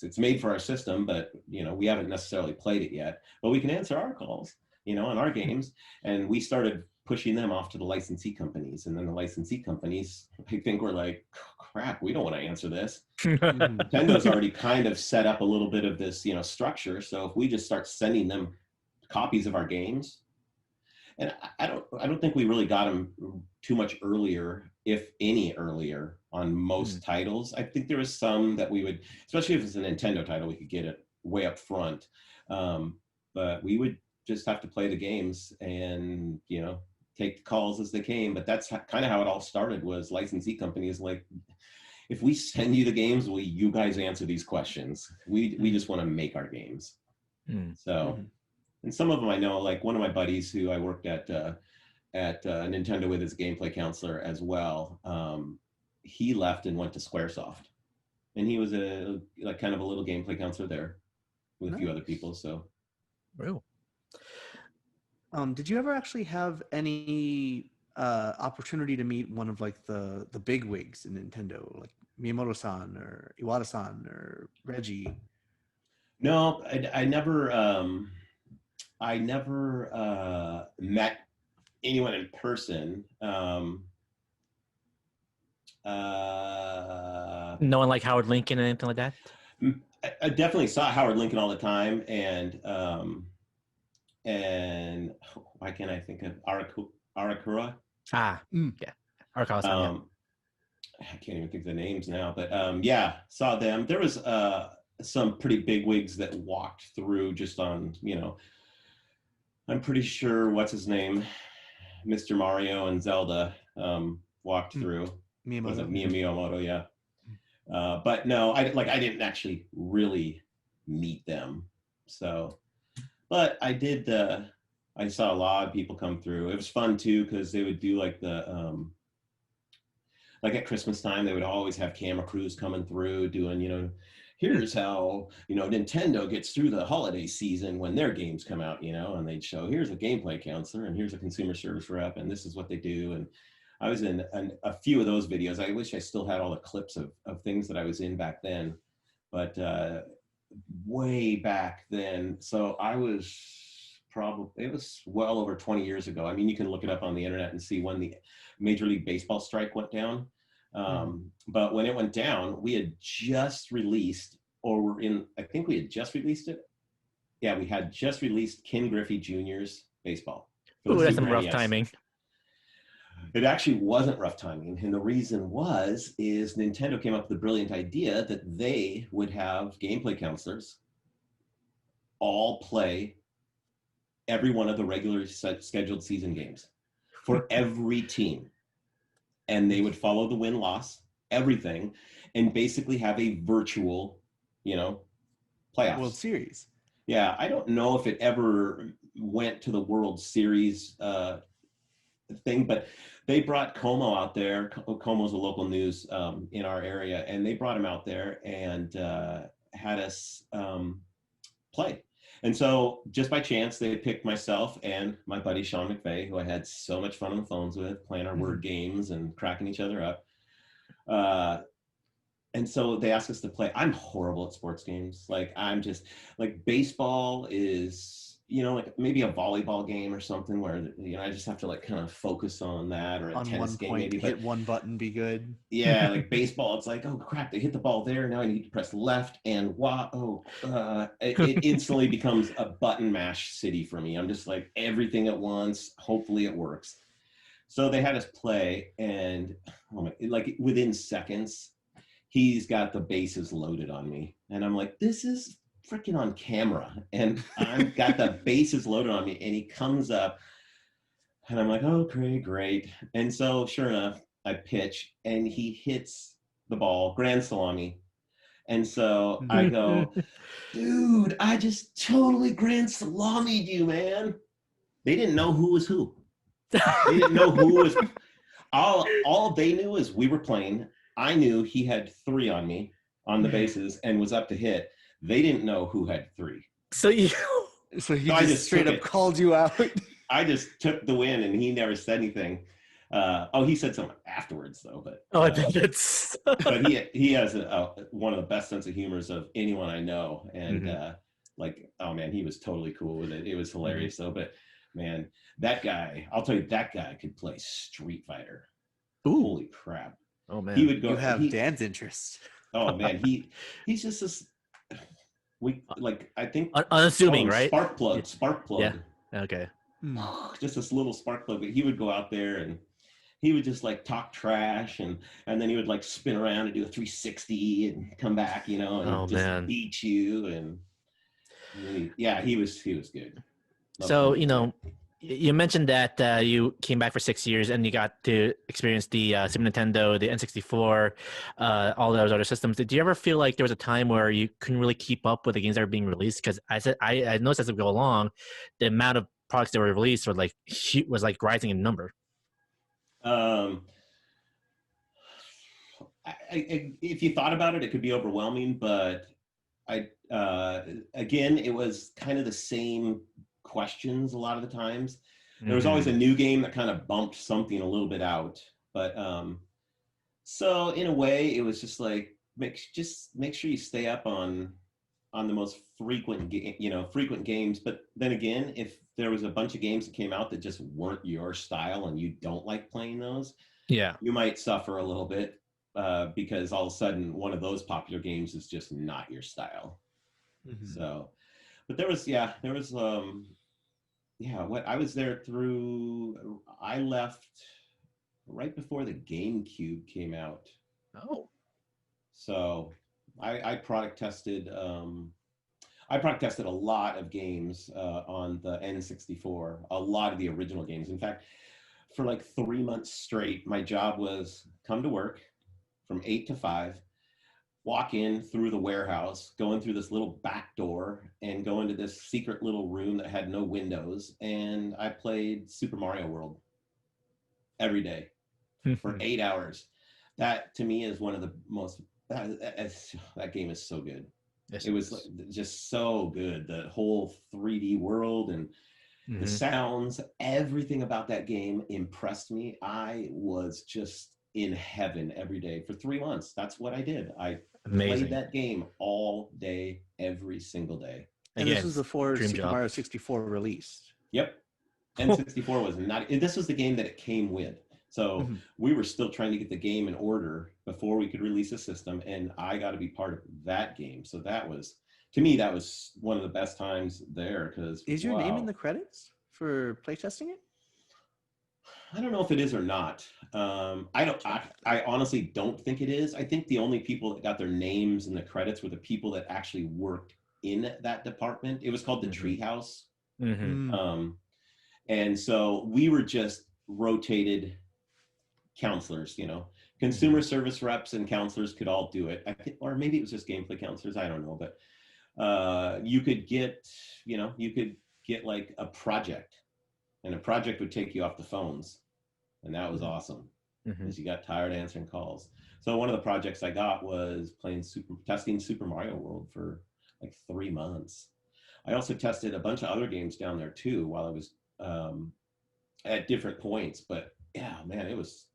Speaker 3: It's made for our system, but we haven't necessarily played it yet, but we can answer our calls, on our games. And we started pushing them off to the licensee companies. And then the licensee companies, I think, were like, crap, we don't want to answer this. Nintendo's already kind of set up a little bit of this, structure. So if we just start sending them copies of our games, and I don't think we really got them too much earlier, if any earlier, on most titles. I think there was some that we would, especially if it's a Nintendo title, we could get it way up front. But we would just have to play the games and, you know, take the calls as they came. But that's kind of how it all started, was licensee companies like, if we send you the games, will you guys answer these questions? We just want to make our games. So, and some of them I know, like one of my buddies who I worked at Nintendo with as gameplay counselor as well. He left and went to Squaresoft, and he was like kind of a little gameplay counselor there with a few other people. So,
Speaker 1: Real.
Speaker 2: Did you ever actually have any opportunity to meet one of like the big wigs in Nintendo, like Miyamoto-san or Iwata-san or Reggie?
Speaker 3: No, I never met anyone in person.
Speaker 1: No one like Howard Lincoln or anything like that?
Speaker 3: I definitely saw Howard Lincoln all the time, and why can't I think of Arakura?
Speaker 1: Yeah, Arakawa-san.
Speaker 3: I can't even think of the names now, but yeah, saw them. There was some pretty big wigs that walked through just on, you know, I'm pretty sure, what's his name, Mr. Mario and Zelda walked through. Miyamoto, yeah. But no, I didn't actually really meet them. So, but I did. I saw a lot of people come through. It was fun too, because they would do like like at Christmas time, they would always have camera crews coming through doing, you know, here's how, you know, Nintendo gets through the holiday season when their games come out, you know, and they'd show, here's a gameplay counselor and here's a consumer service rep, and this is what they do. And I was in a few of those videos. I wish I still had all the clips of things that I was in back then, but way back then. So I was it was well over 20 years ago. I mean, you can look it up on the internet and see when the Major League Baseball strike went down. But when it went down, we had just released, I think we had just released it. Yeah, we had just released Ken Griffey Jr.'s baseball.
Speaker 1: Ooh, that's some rough timing.
Speaker 3: It actually wasn't rough timing. And the reason is Nintendo came up with the brilliant idea that they would have gameplay counselors all play every one of the regularly scheduled season games for every team. And they would follow the win-loss, everything, and basically have a virtual, you know, playoffs.
Speaker 2: World Series.
Speaker 3: Yeah, I don't know if it ever went to the World Series thing, but they brought Como out there. Como's a local news in our area, and they brought him out there and had us play. And so just by chance, they picked myself and my buddy Sean McVeigh, who I had so much fun on the phones with, playing our word games and cracking each other up. And so they asked us to play. I'm horrible at sports games. Like, I'm just, like, baseball is, you know, like maybe a volleyball game or something where, you know, I just have to like kind of focus on that, or a tennis game maybe.
Speaker 2: Hit one button, be good.
Speaker 3: Yeah, like baseball, it's like, oh crap, they hit the ball there. Now I need to press left, and it instantly becomes a button mash city for me. I'm just like everything at once. Hopefully it works. So they had us play, and like within seconds, he's got the bases loaded on me, and I'm like, this is freaking on camera, and I've got the bases loaded on me, and he comes up, and I'm like, oh, great. And so sure enough, I pitch, and he hits the ball, grand salami. And so I go, dude, I just totally grand salamied you, man. They didn't know who was who. They didn't know who was. All they knew is we were playing. I knew he had 3 on me on the bases and was up to hit. They didn't know who had 3.
Speaker 2: So he just straight up called you out.
Speaker 3: I just took the win, and he never said anything. He said something afterwards though. But
Speaker 1: that's.
Speaker 3: But he has one of the best sense of humors of anyone I know, and like, oh man, he was totally cool with it. It was hilarious though. But man, that guy, I'll tell you, that guy could play Street Fighter. Ooh. Holy crap!
Speaker 1: Oh man,
Speaker 2: he would go. You have Dan's interest.
Speaker 3: Oh man, he's just this. I think
Speaker 1: unassuming, right?
Speaker 3: Spark plug.
Speaker 1: Yeah. Okay.
Speaker 3: just this little spark plug. But he would go out there and he would just like talk trash, and then he would like spin around and do a 360 and come back, you know, and just beat you. And yeah, he was good.
Speaker 1: So, you know, you mentioned that you came back for 6 years and you got to experience the Super Nintendo, the N64, all those other systems. Did you ever feel like there was a time where you couldn't really keep up with the games that were being released? Because I noticed as we go along, the amount of products that were released was like rising in number.
Speaker 3: If you thought about it, it could be overwhelming, but again, it was kind of the same questions a lot of the times. There was always a new game that kind of bumped something a little bit out, but so in a way it was just like make sure you stay up on the most frequent games. But then again, if there was a bunch of games that came out that just weren't your style and you don't like playing those, you might suffer a little bit because all of a sudden one of those popular games is just not your style. So, but there was I was there through, I left right before the GameCube came out.
Speaker 1: Oh.
Speaker 3: So I product tested a lot of games on the N64, a lot of the original games. In fact, for like 3 months straight, my job was come to work from 8 to 5, walk in through the warehouse, go in through this little back door and go into this secret little room that had no windows. And I played Super Mario World every day for 8 hours. That to me is one of the most, that game is so good. Yes, it was just so good. The whole 3D world and the sounds, everything about that game impressed me. I was just in heaven every day for 3 months. That's what I did. I played that game all day, every single day.
Speaker 2: And this was before Super Mario 64 released.
Speaker 3: Yep. N64 was not, this was the game that it came with. So we were still trying to get the game in order before we could release a system, and I got to be part of that game. So that was, to me, that was one of the best times there. Because
Speaker 2: is your name in the credits for playtesting it?
Speaker 3: I don't know if it is or not. I honestly don't think it is. I think the only people that got their names in the credits were the people that actually worked in that department. It was called the Treehouse. And so we were just rotated counselors, you know, consumer service reps and counselors could all do it. I think, or maybe it was just gameplay counselors. I don't know, but you could get like a project, and a project would take you off the phones, and that was awesome because you got tired answering calls. So one of the projects I got was testing Super Mario World for like 3 months. I also tested a bunch of other games down there too while I was at different points. But yeah, man, it was,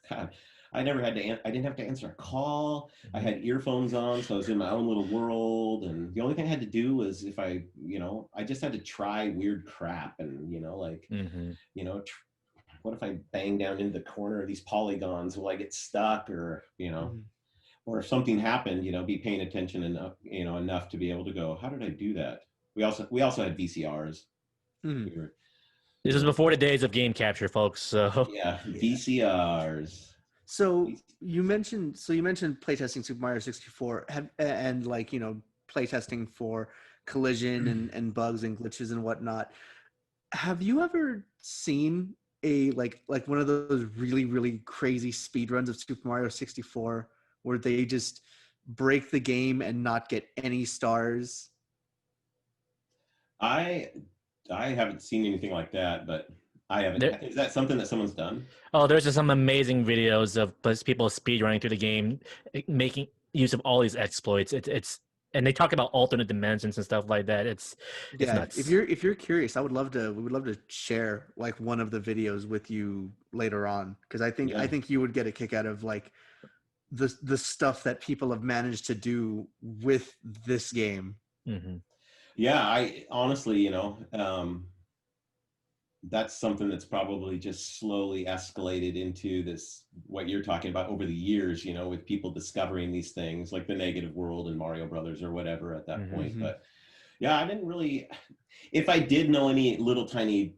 Speaker 3: God, I didn't have to answer a call. I had earphones on, so I was in my own little world. And the only thing I had to do was if I just had to try weird crap and, what if I bang down into the corner of these polygons? Will I get stuck or if something happened, be paying attention enough to be able to go, how did I do that? We also had VCRs.
Speaker 1: This was before the days of game capture, folks. So
Speaker 3: yeah, VCRs.
Speaker 2: So you mentioned playtesting Super Mario 64 and playtesting for collision and bugs and glitches and whatnot. Have you ever seen a like one of those really, really crazy speed runs of Super Mario 64 where they just break the game and not get any stars?
Speaker 3: I haven't seen anything like that, but I haven't. Is that something that someone's done?
Speaker 1: Oh, there's just some amazing videos of people speed running through the game, making use of all these exploits. And they talk about alternate dimensions and stuff like that. It's nuts.
Speaker 2: If you're curious, we would love to share like one of the videos with you later on, because I think you would get a kick out of like the stuff that people have managed to do with this game.
Speaker 3: Yeah, I honestly, that's something that's probably just slowly escalated into this, what you're talking about over the years, with people discovering these things like the Negative World and Mario Brothers or whatever at that point. But yeah, I didn't really, if I did know any little tiny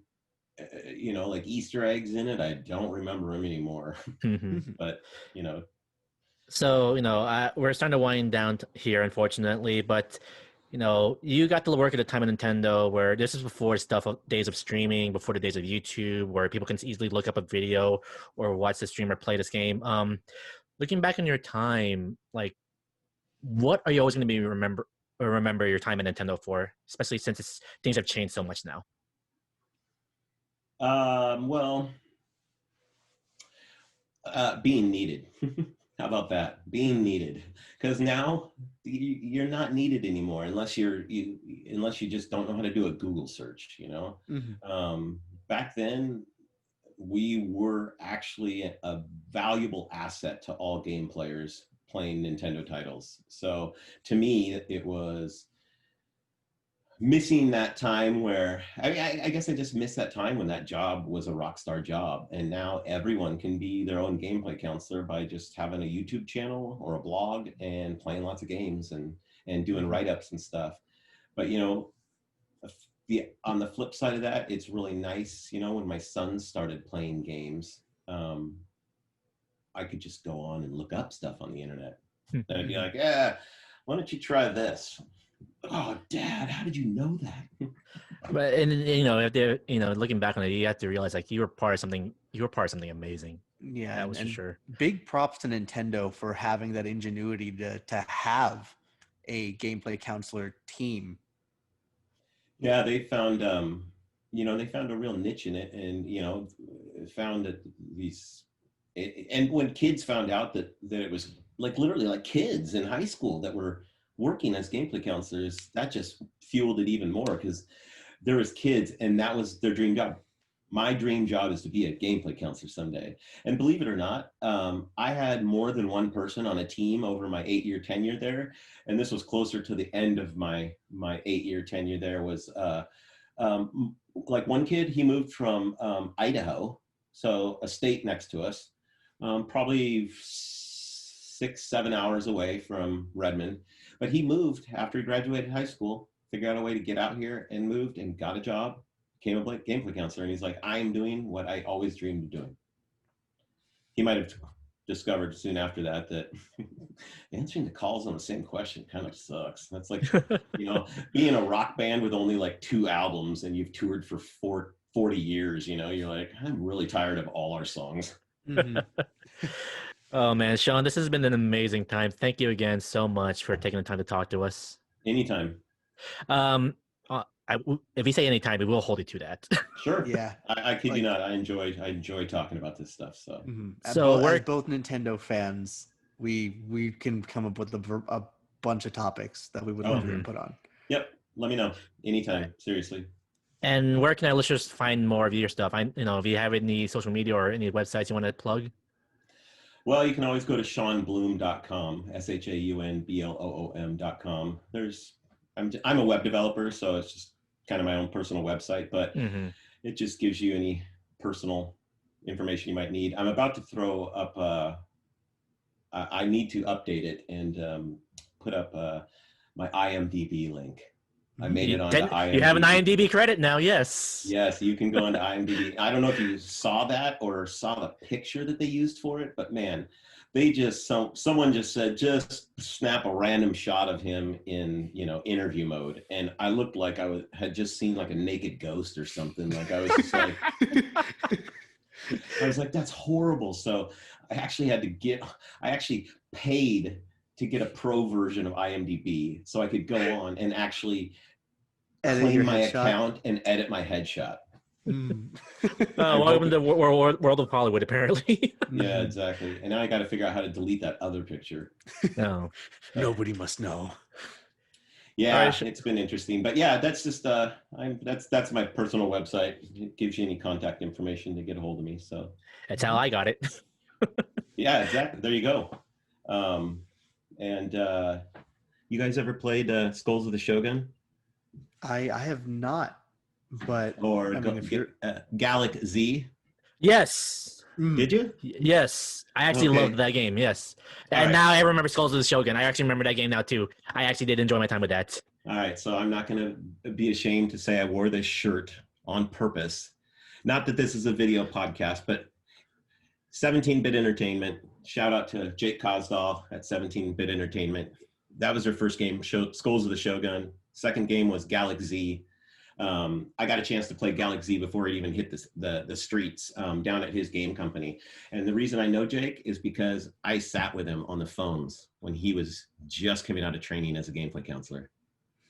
Speaker 3: like Easter eggs in it. I don't remember them anymore. But
Speaker 1: So, we're starting to wind down here, unfortunately, but, you got to work at a time of Nintendo where this is before days of streaming, before the days of YouTube, where people can easily look up a video or watch the streamer play this game. Looking back on your time, like, what are you always going to be remember your time at Nintendo for, especially since things have changed so much now?
Speaker 3: Well, being needed. How about that? Being needed, because now you're not needed anymore unless unless you just don't know how to do a Google search. Back then, we were actually a valuable asset to all game players playing Nintendo titles. So to me, it was missing that time where I guess I just missed that time when that job was a rock star job, and now everyone can be their own gameplay counselor by just having a YouTube channel or a blog and playing lots of games and doing write-ups and stuff. But on the flip side of that, it's really nice, when my son started playing games, I could just go on and look up stuff on the internet. And I'd be like, yeah, why don't you try this? Oh, Dad, how did you know that?
Speaker 1: But looking back on it, you have to realize like you were part of something amazing.
Speaker 2: Yeah,
Speaker 1: that was for sure.
Speaker 2: Big props to Nintendo for having that ingenuity to have a gameplay counselor team.
Speaker 3: Yeah, they found they found a real niche in it, and found that and when kids found out that it was like literally like kids in high school that were working as gameplay counselors, that just fueled it even more, because there was kids and that was their dream job. My dream job is to be a gameplay counselor someday. And believe it or not, I had more than one person on a team over my 8-year tenure there. And this was closer to the end of my 8-year tenure there. Was like one kid, he moved from Idaho, so a state next to us, probably 6-7 hours away from Redmond. But he moved after he graduated high school, figured out a way to get out here and moved and got a job, became a gameplay counselor. And he's like, I am doing what I always dreamed of doing. He might have discovered soon after that answering the calls on the same question kind of sucks. That's like, being a rock band with only like 2 albums and you've toured for 40 years, you're like, I'm really tired of all our songs.
Speaker 1: Oh man, Sean, this has been an amazing time. Thank you again so much for taking the time to talk to us.
Speaker 3: Anytime.
Speaker 1: If you say anytime, we will hold you to that.
Speaker 3: Sure.
Speaker 2: Yeah.
Speaker 3: I kid you not. I enjoy talking about this stuff. So.
Speaker 2: So as both Nintendo fans, we can come up with a bunch of topics that we would love your input on.
Speaker 3: Yep. Let me know anytime. Seriously.
Speaker 1: And where can our listeners find more of your stuff? If you have any social media or any websites you want to plug.
Speaker 3: Well, you can always go to SeanBloom.com, SeanBloom.com. I'm a web developer, so it's just kind of my own personal website, but it just gives you any personal information you might need. I'm about to throw up, I need to update it and put up my IMDb link. I made it on IMDb.
Speaker 1: You have an IMDb credit now, yes.
Speaker 3: Yes, you can go into IMDb. I don't know if you saw that or saw the picture that they used for it, but man, someone just said, just snap a random shot of him in, interview mode. And I looked like I had just seen like a naked ghost or something. Like I was just like, I was like, that's horrible. So I actually paid to get a pro version of IMDb so I could go on and actually claim my account and edit my headshot.
Speaker 1: Welcome to world of Hollywood, apparently.
Speaker 3: Yeah, exactly. And now I got to figure out how to delete that other picture.
Speaker 1: No,
Speaker 2: nobody must know.
Speaker 3: Yeah, right. It's been interesting, but yeah, that's just that's my personal website. It gives you any contact information to get a hold of me. So
Speaker 1: that's how I got it.
Speaker 3: Yeah, exactly. There you go. And you guys ever played Skulls of the Shogun?
Speaker 2: I have not, but
Speaker 3: or Gallic Z.
Speaker 1: Yes.
Speaker 3: Did you?
Speaker 1: Yes, I actually loved that game. Yes, and now I remember Skulls of the Shogun. I actually remember that game now too. I actually did enjoy my time with that.
Speaker 3: All right, so I'm not going to be ashamed to say I wore this shirt on purpose not that this is a video podcast, but 17-Bit Entertainment. Shout out to Jake Kosdal at 17-Bit Entertainment. That was their first game, Skulls of the Shogun. Second game was Galaxy. I got a chance to play Galaxy before it even hit the streets down at his game company. And the reason I know Jake is because I sat with him on the phones when he was just coming out of training as a gameplay counselor.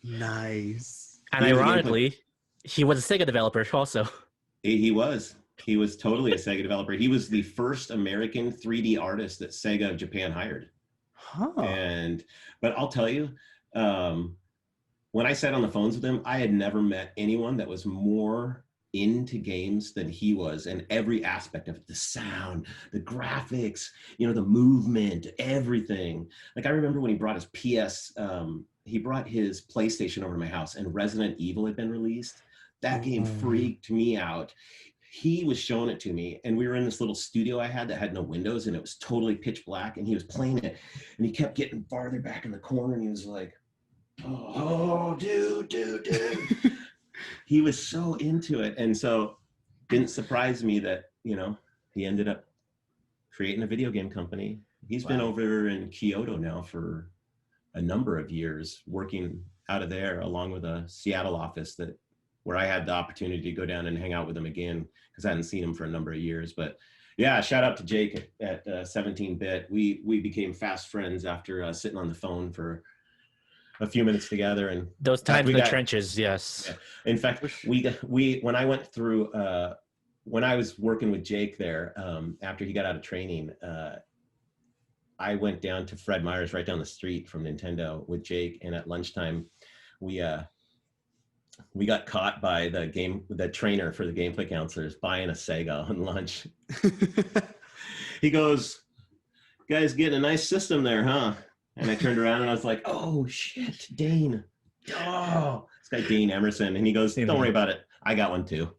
Speaker 2: Nice.
Speaker 1: And ironically, he was a Sega developer also.
Speaker 3: He was totally a Sega developer. He was the first American 3D artist that Sega of Japan hired.
Speaker 2: Huh.
Speaker 3: But I'll tell you, when I sat on the phones with him, I had never met anyone that was more into games than he was, and every aspect of it, the sound, the graphics, the movement, everything. Like I remember when he brought his he brought his PlayStation over to my house, and Resident Evil had been released. That game freaked me out. He was showing it to me, and we were in this little studio I had that had no windows, and it was totally pitch black, and he was playing it, and he kept getting farther back in the corner, and he was like, oh, dude. He was so into it. And so didn't surprise me that, he ended up creating a video game company. He's been over in Kyoto now for a number of years, working out of there along with a Seattle office where I had the opportunity to go down and hang out with him again because I hadn't seen him for a number of years. But yeah, shout out to Jake at 17-Bit. We became fast friends after sitting on the phone for a few minutes together, and
Speaker 1: those times in the trenches. Yes.
Speaker 3: Yeah. In fact, when I went through, when I was working with Jake there, after he got out of training, I went down to Fred Meyer's right down the street from Nintendo with Jake. And at lunchtime, we got caught by the trainer for the gameplay counselors buying a Sega on lunch. He goes, "Guys, getting a nice system there, huh?" And I turned around and I was like, "Oh shit, Dane. Oh, this guy Dane Emerson." And he goes, "Don't worry about it. I got one too."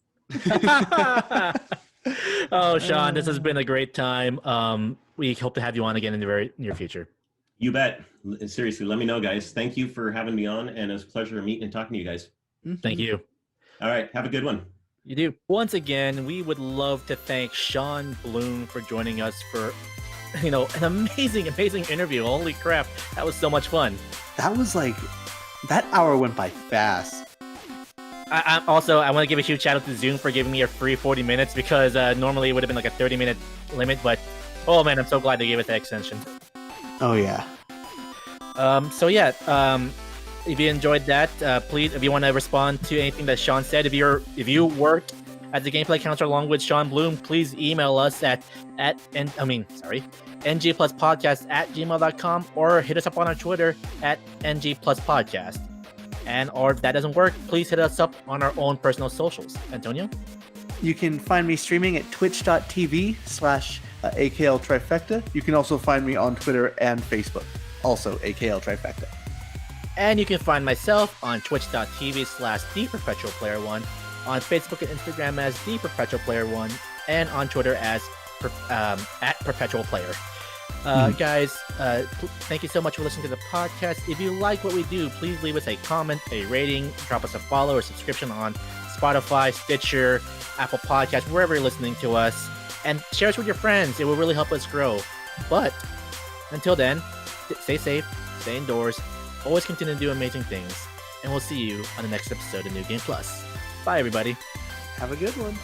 Speaker 1: Oh, Sean, this has been a great time. We hope to have you on again in the very near future.
Speaker 3: You bet. Seriously, let me know, guys. Thank you for having me on, and it was a pleasure meeting and talking to you guys.
Speaker 1: Thank you.
Speaker 3: All right, have a good one.
Speaker 1: You do. Once again, we would love to thank Sean Bloom for joining us for an amazing interview. Holy crap, that was so much fun.
Speaker 2: That was that hour went by fast.
Speaker 1: I want to give a huge shout out to Zoom for giving me a free 40 minutes because normally it would have been like a 30-minute limit, but oh man, I'm so glad they gave us that extension.
Speaker 2: Oh yeah.
Speaker 1: If you enjoyed that, please, if you want to respond to anything that Sean said, if you work as a gameplay counselor along with Sean Bloom, please email us at ngpluspodcast@gmail.com or hit us up on our Twitter at ngpluspodcast. Or if that doesn't work, please hit us up on our own personal socials. Antonio?
Speaker 2: You can find me streaming at twitch.tv/AKL Trifecta. You can also find me on Twitter and Facebook, also AKL Trifecta.
Speaker 1: And you can find myself on twitch.tv/ThePerpetualPlayer1, on Facebook and Instagram as ThePerpetualPlayer1, and on Twitter as at PerpetualPlayer. Guys, thank you so much for listening to the podcast. If you like what we do, please leave us a comment, a rating, drop us a follow or subscription on Spotify, Stitcher, Apple Podcasts, wherever you're listening to us, and share us with your friends. It will really help us grow. But until then, stay safe, stay indoors, always continue to do amazing things, and we'll see you on the next episode of New Game Plus. Bye, everybody.
Speaker 2: Have a good one.